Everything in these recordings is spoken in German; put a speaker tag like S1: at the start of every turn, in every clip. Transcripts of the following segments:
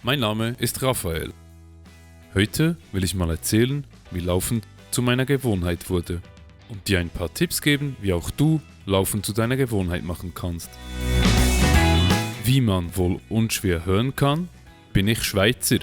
S1: mein Name ist Raphael. Heute will ich mal erzählen, wie Laufen zu meiner Gewohnheit wurde und dir ein paar Tipps geben, wie auch du Laufen zu deiner Gewohnheit machen kannst. Wie man wohl unschwer hören kann, bin ich Schweizer,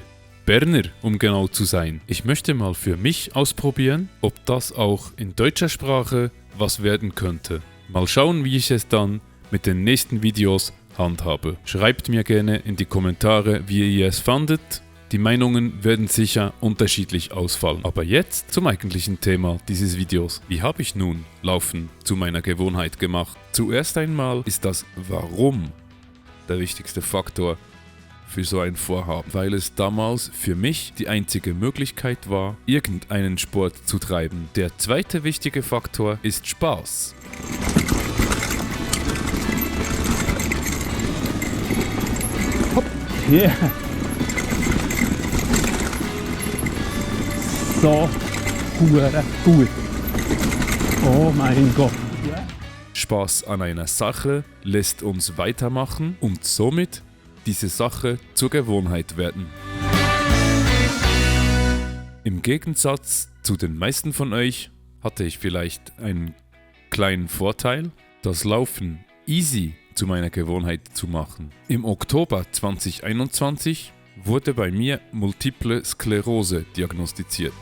S1: Berner, um genau zu sein. Ich möchte mal für mich ausprobieren, ob das auch in deutscher Sprache was werden könnte. Mal schauen, wie ich es dann mit den nächsten Videos handhabe. Schreibt mir gerne in die Kommentare, wie ihr es fandet. Die Meinungen werden sicher unterschiedlich ausfallen. Aber jetzt zum eigentlichen Thema dieses Videos. Wie habe ich nun Laufen zu meiner Gewohnheit gemacht? Zuerst einmal ist das Warum der wichtigste Faktor für so ein Vorhaben, weil es damals für mich die einzige Möglichkeit war, irgendeinen Sport zu treiben. Der zweite wichtige Faktor ist Spaß.
S2: Hopp, yeah. So gut. Oh mein Gott. Yeah.
S1: Spaß an einer Sache lässt uns weitermachen und somit diese Sache zur Gewohnheit werden. Im Gegensatz zu den meisten von euch hatte ich vielleicht einen kleinen Vorteil, das Laufen easy zu meiner Gewohnheit zu machen. Im Oktober 2021 wurde bei mir Multiple Sklerose diagnostiziert.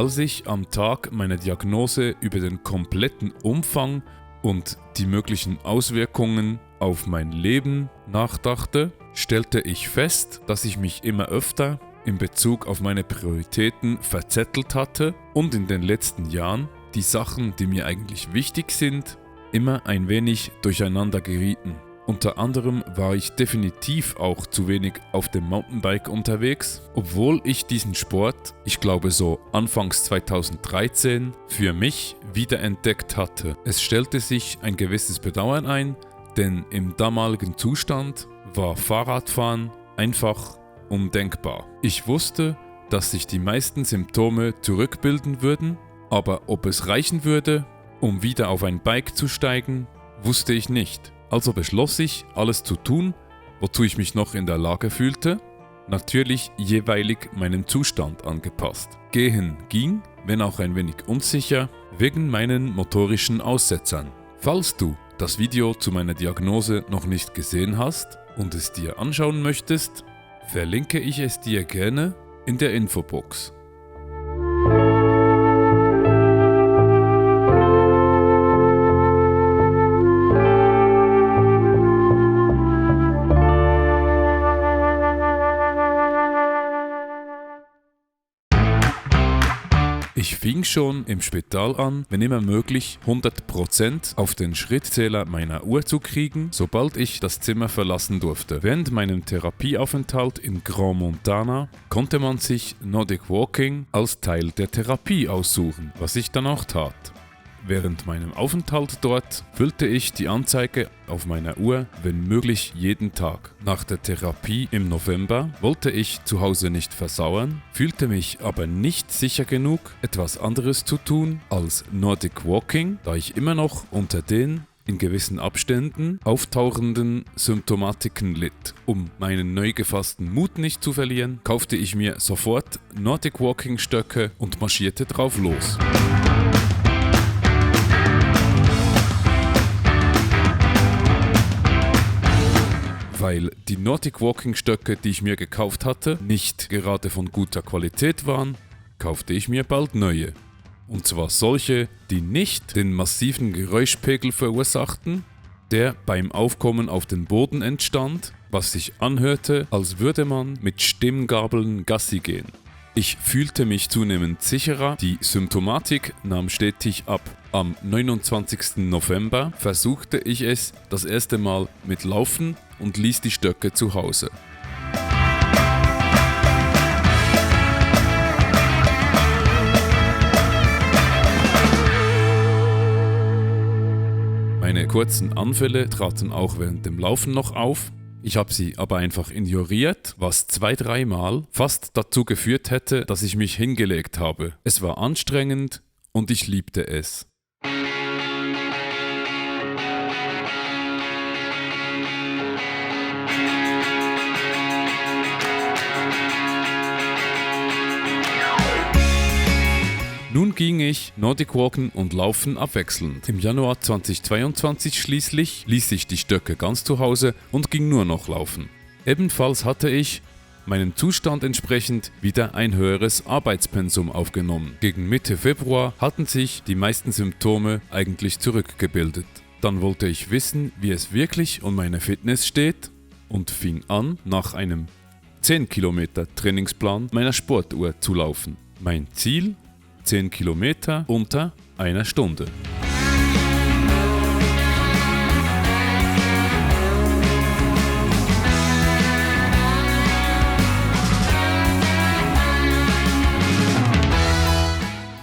S1: Als ich am Tag meiner Diagnose über den kompletten Umfang und die möglichen Auswirkungen auf mein Leben nachdachte, stellte ich fest, dass ich mich immer öfter in Bezug auf meine Prioritäten verzettelt hatte und in den letzten Jahren die Sachen, die mir eigentlich wichtig sind, immer ein wenig durcheinander gerieten. Unter anderem war ich definitiv auch zu wenig auf dem Mountainbike unterwegs, obwohl ich diesen Sport, ich glaube so Anfangs 2013, für mich wiederentdeckt hatte. Es stellte sich ein gewisses Bedauern ein, denn im damaligen Zustand war Fahrradfahren einfach undenkbar. Ich wusste, dass sich die meisten Symptome zurückbilden würden, aber ob es reichen würde, um wieder auf ein Bike zu steigen, wusste ich nicht. Also beschloss ich, alles zu tun, wozu ich mich noch in der Lage fühlte, natürlich jeweilig meinem Zustand angepasst. Gehen ging, wenn auch ein wenig unsicher, wegen meinen motorischen Aussetzern. Falls du das Video zu meiner Diagnose noch nicht gesehen hast und es dir anschauen möchtest, verlinke ich es dir gerne in der Infobox. Ich fing schon im Spital an, wenn immer möglich 100% auf den Schrittzähler meiner Uhr zu kriegen, sobald ich das Zimmer verlassen durfte. Während meinem Therapieaufenthalt in Grand Montana konnte man sich Nordic Walking als Teil der Therapie aussuchen, was ich dann auch tat. Während meinem Aufenthalt dort füllte ich die Anzeige auf meiner Uhr, wenn möglich jeden Tag. Nach der Therapie im November wollte ich zu Hause nicht versauern, fühlte mich aber nicht sicher genug, etwas anderes zu tun als Nordic Walking, da ich immer noch unter den in gewissen Abständen auftauchenden Symptomatiken litt. Um meinen neu gefassten Mut nicht zu verlieren, kaufte ich mir sofort Nordic Walking Stöcke und marschierte drauf los. Weil die Nordic Walking Stöcke, die ich mir gekauft hatte, nicht gerade von guter Qualität waren, kaufte ich mir bald neue. Und zwar solche, die nicht den massiven Geräuschpegel verursachten, der beim Aufkommen auf den Boden entstand, was sich anhörte, als würde man mit Stimmgabeln Gassi gehen. Ich fühlte mich zunehmend sicherer, die Symptomatik nahm stetig ab. Am 29. November versuchte ich es das erste Mal mit Laufen und ließ die Stöcke zu Hause. Kleine kurzen Anfälle traten auch während dem Laufen noch auf. Ich habe sie aber einfach ignoriert, was 2-3 Mal fast dazu geführt hätte, dass ich mich hingelegt habe. Es war anstrengend und ich liebte es. Nun ging ich Nordic Walken und Laufen abwechselnd. Im Januar 2022 schließlich ließ ich die Stöcke ganz zu Hause und ging nur noch laufen. Ebenfalls hatte ich, meinem Zustand entsprechend, wieder ein höheres Arbeitspensum aufgenommen. Gegen Mitte Februar hatten sich die meisten Symptome eigentlich zurückgebildet. Dann wollte ich wissen, wie es wirklich um meine Fitness steht und fing an, nach einem 10 Kilometer Trainingsplan meiner Sportuhr zu laufen. Mein Ziel? 10 Kilometer unter einer Stunde.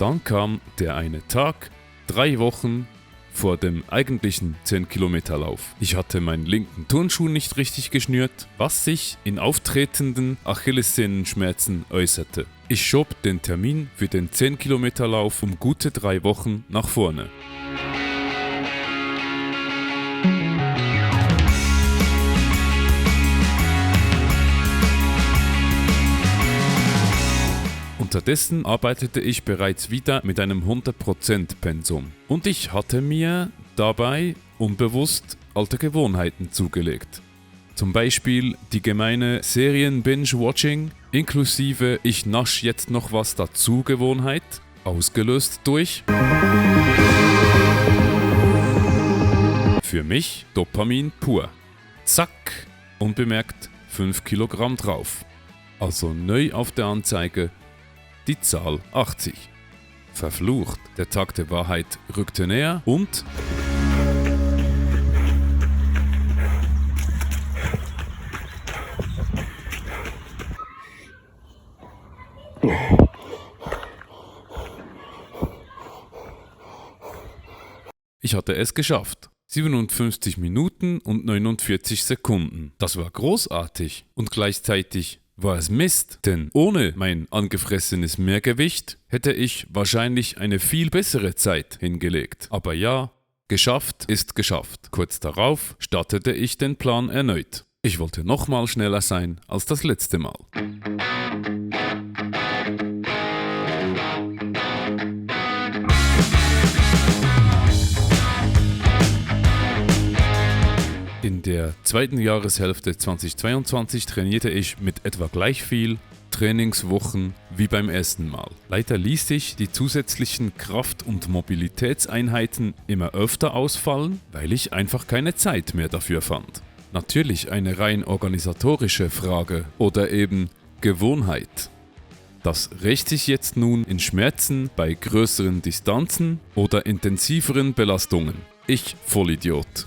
S1: Dann kam der eine Tag, 3 Wochen vor dem eigentlichen 10 Kilometer Lauf. Ich hatte meinen linken Turnschuh nicht richtig geschnürt, was sich in auftretenden Achillessehnenschmerzen äußerte. Ich schob den Termin für den 10 Kilometer Lauf um gute 3 Wochen nach vorne. Unterdessen arbeitete ich bereits wieder mit einem 100% Pensum. Und ich hatte mir dabei unbewusst alte Gewohnheiten zugelegt. Zum Beispiel die gemeine Serien-Binge-Watching inklusive ich nasch jetzt noch was dazu Gewohnheit, ausgelöst durch für mich Dopamin pur. Zack, unbemerkt 5 Kilogramm drauf. Also neu auf der Anzeige die Zahl 80. Verflucht, der Tag der Wahrheit rückte näher und ich hatte es geschafft. 57 Minuten und 49 Sekunden. Das war großartig und gleichzeitig war es Mist, denn ohne mein angefressenes Mehrgewicht hätte ich wahrscheinlich eine viel bessere Zeit hingelegt. Aber ja, geschafft ist geschafft. Kurz darauf startete ich den Plan erneut. Ich wollte nochmal schneller sein als das letzte Mal. In der zweiten Jahreshälfte 2022 trainierte ich mit etwa gleich viel Trainingswochen wie beim ersten Mal. Leider ließ sich die zusätzlichen Kraft- und Mobilitätseinheiten immer öfter ausfallen, weil ich einfach keine Zeit mehr dafür fand. Natürlich eine rein organisatorische Frage oder eben Gewohnheit. Das rächt sich jetzt nun in Schmerzen bei größeren Distanzen oder intensiveren Belastungen. Ich Vollidiot.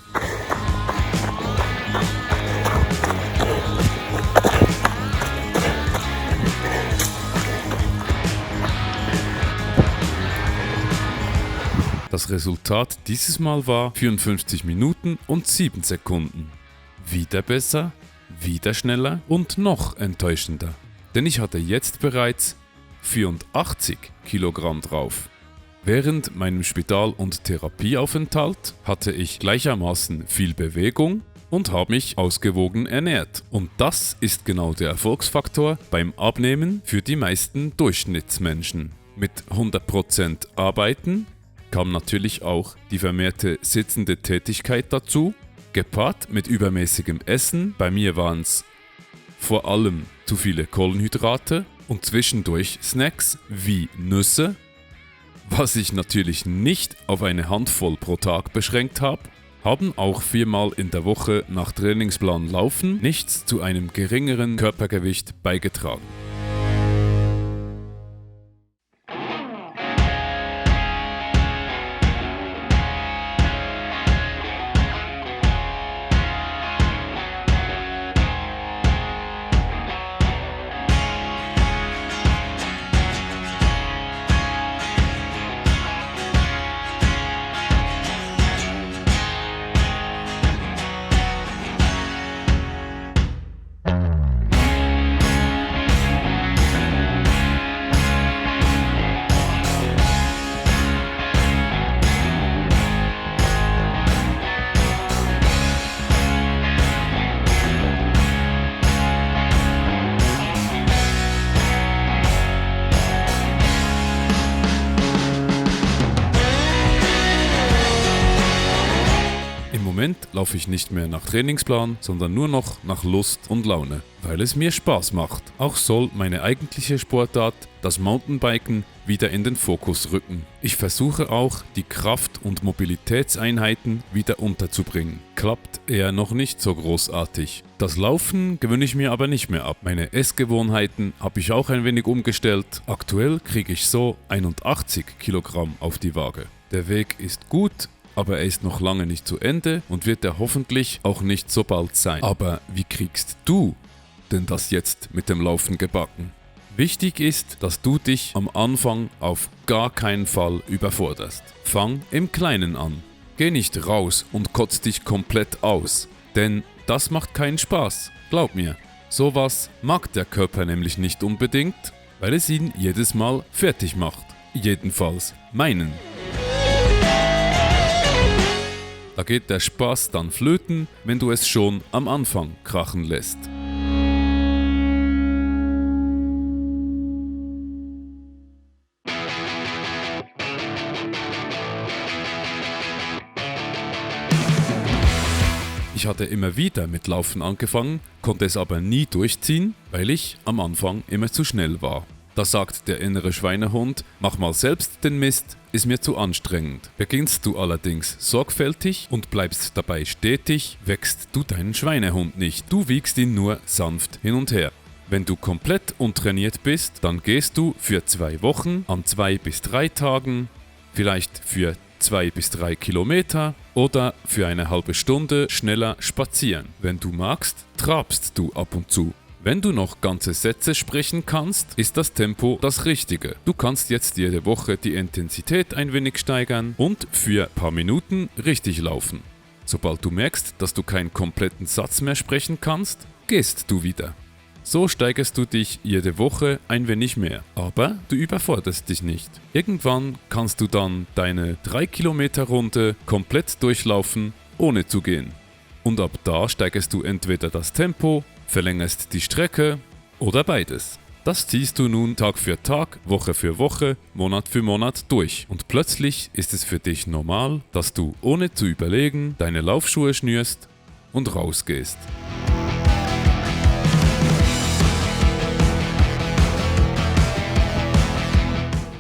S1: Das Resultat dieses Mal war 54 Minuten und 7 Sekunden. Wieder besser, wieder schneller und noch enttäuschender. Denn ich hatte jetzt bereits 84 Kilogramm drauf. Während meinem Spital- und Therapieaufenthalt hatte ich gleichermaßen viel Bewegung und habe mich ausgewogen ernährt. Und das ist genau der Erfolgsfaktor beim Abnehmen für die meisten Durchschnittsmenschen. Mit 100% Arbeiten kam natürlich auch die vermehrte sitzende Tätigkeit dazu, gepaart mit übermäßigem Essen. Bei mir waren es vor allem zu viele Kohlenhydrate und zwischendurch Snacks wie Nüsse, was ich natürlich nicht auf eine Handvoll pro Tag beschränkt habe, haben auch 4-mal in der Woche nach Trainingsplan Laufen nichts zu einem geringeren Körpergewicht beigetragen. Moment laufe ich nicht mehr nach Trainingsplan, sondern nur noch nach Lust und Laune, weil es mir Spaß macht. Auch soll meine eigentliche Sportart, das Mountainbiken, wieder in den Fokus rücken. Ich versuche auch, die Kraft- und Mobilitätseinheiten wieder unterzubringen. Klappt eher noch nicht so großartig. Das Laufen gewöhne ich mir aber nicht mehr ab. Meine Essgewohnheiten habe ich auch ein wenig umgestellt. Aktuell kriege ich so 81 Kilogramm auf die Waage. Der Weg ist gut, aber er ist noch lange nicht zu Ende und wird er hoffentlich auch nicht so bald sein. Aber wie kriegst du denn das jetzt mit dem Laufen gebacken? Wichtig ist, dass du dich am Anfang auf gar keinen Fall überforderst. Fang im Kleinen an. Geh nicht raus und kotz dich komplett aus, denn das macht keinen Spaß. Glaub mir, sowas mag der Körper nämlich nicht unbedingt, weil es ihn jedes Mal fertig macht. Jedenfalls meinen. Da geht der Spaß dann flöten, wenn du es schon am Anfang krachen lässt. Ich hatte immer wieder mit Laufen angefangen, konnte es aber nie durchziehen, weil ich am Anfang immer zu schnell war. Da sagt der innere Schweinehund, mach mal selbst den Mist, ist mir zu anstrengend. Beginnst du allerdings sorgfältig und bleibst dabei stetig, wächst du deinen Schweinehund nicht. Du wiegst ihn nur sanft hin und her. Wenn du komplett untrainiert bist, dann gehst du für 2 Wochen an 2 bis 3 Tagen, vielleicht für 2 bis 3 Kilometer oder für eine halbe Stunde schneller spazieren. Wenn du magst, trabst du ab und zu. Wenn du noch ganze Sätze sprechen kannst, ist das Tempo das Richtige. Du kannst jetzt jede Woche die Intensität ein wenig steigern und für ein paar Minuten richtig laufen. Sobald du merkst, dass du keinen kompletten Satz mehr sprechen kannst, gehst du wieder. So steigerst du dich jede Woche ein wenig mehr, aber du überforderst dich nicht. Irgendwann kannst du dann deine 3 Kilometer Runde komplett durchlaufen, ohne zu gehen. Und ab da steigerst du entweder das Tempo, verlängerst die Strecke oder beides. Das ziehst du nun Tag für Tag, Woche für Woche, Monat für Monat durch. Und plötzlich ist es für dich normal, dass du ohne zu überlegen deine Laufschuhe schnürst und rausgehst.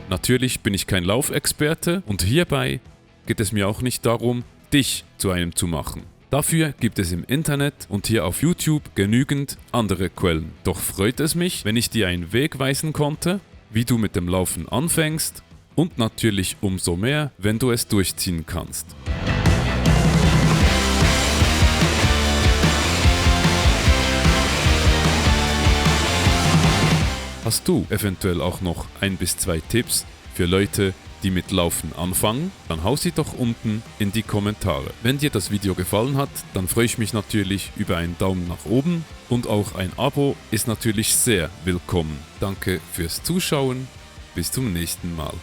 S1: Natürlich bin ich kein Laufexperte und hierbei geht es mir auch nicht darum, dich zu einem zu machen. Dafür gibt es im Internet und hier auf YouTube genügend andere Quellen. Doch freut es mich, wenn ich dir einen Weg weisen konnte, wie du mit dem Laufen anfängst und natürlich umso mehr, wenn du es durchziehen kannst. Hast du eventuell auch noch 1 bis 2 Tipps für Leute, die mit Laufen anfangen? Dann hau sie doch unten in die Kommentare. Wenn dir das Video gefallen hat, dann freue ich mich natürlich über einen Daumen nach oben und auch ein Abo ist natürlich sehr willkommen. Danke fürs Zuschauen, bis zum nächsten Mal.